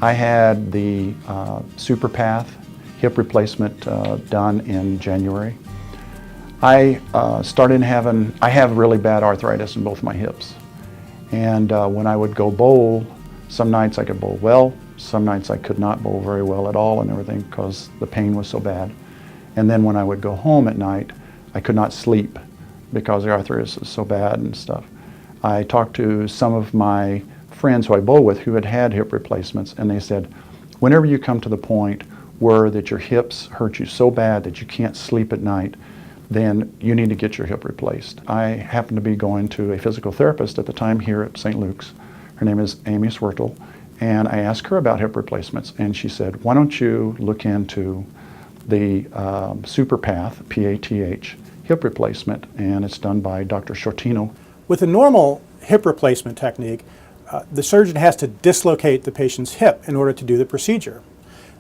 I had the SuperPath hip replacement done in January. I have really bad arthritis in both my hips. And when I would go bowl, some nights I could bowl well, some nights I could not bowl very well at all and everything because the pain was so bad. And then when I would go home at night, I could not sleep because the arthritis was so bad and stuff. I talked to some of my friends who I bowl with who had had hip replacements, and they said, whenever you come to the point where that your hips hurt you so bad that you can't sleep at night, then you need to get your hip replaced. I happened to be going to a physical therapist at the time here at St. Luke's. Her name is Amy Sciortino, and I asked her about hip replacements, and she said, why don't you look into the SuperPath, P-A-T-H, hip replacement, and it's done by Dr. Sciortino. With a normal hip replacement technique, the surgeon has to dislocate the patient's hip in order to do the procedure,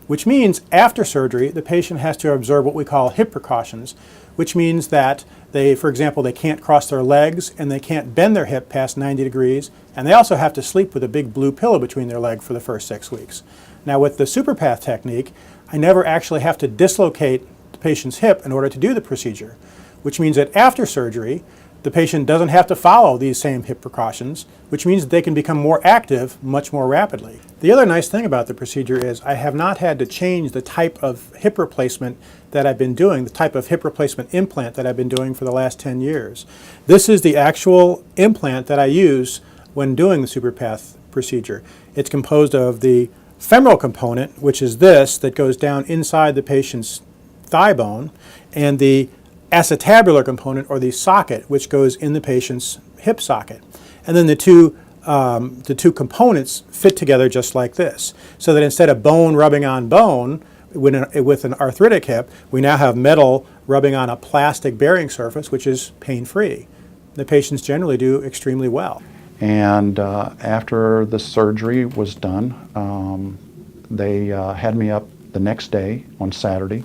which means after surgery, the patient has to observe what we call hip precautions, which means that for example, they can't cross their legs and they can't bend their hip past 90 degrees, and they also have to sleep with a big blue pillow between their legs for the first 6 weeks. Now with the SuperPath technique, I never actually have to dislocate the patient's hip in order to do the procedure, which means that after surgery, the patient doesn't have to follow these same hip precautions, which means that they can become more active much more rapidly. The other nice thing about the procedure is I have not had to change the type of hip replacement that I've been doing, the type of hip replacement implant that I've been doing for the last 10 years. This is the actual implant that I use when doing the SuperPath procedure. It's composed of the femoral component, which is this, that goes down inside the patient's thigh bone, and the acetabular component, or the socket, which goes in the patient's hip socket. And then the two components fit together just like this, so that instead of bone rubbing on bone with an arthritic hip, we now have metal rubbing on a plastic bearing surface, which is pain-free. The patients generally do extremely well. And after the surgery was done, they had me up the next day on Saturday,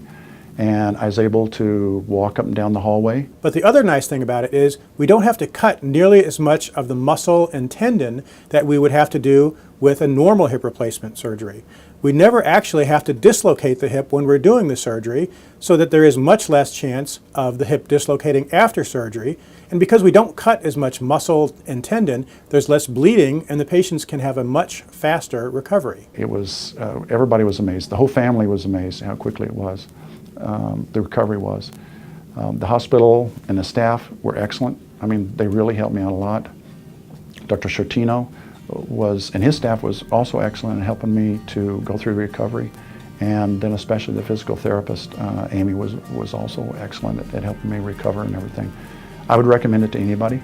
and I was able to walk up and down the hallway. But the other nice thing about it is we don't have to cut nearly as much of the muscle and tendon that we would have to do with a normal hip replacement surgery. We never actually have to dislocate the hip when we're doing the surgery, so that there is much less chance of the hip dislocating after surgery. And because we don't cut as much muscle and tendon, there's less bleeding, and the patients can have a much faster recovery. It was, everybody was amazed. The whole family was amazed how quickly it was. The recovery was. The hospital and the staff were excellent. I mean, they really helped me out a lot. Dr. Sciortino and his staff was also excellent in helping me to go through the recovery. And then especially the physical therapist, Amy, was also excellent at helping me recover and everything. I would recommend it to anybody.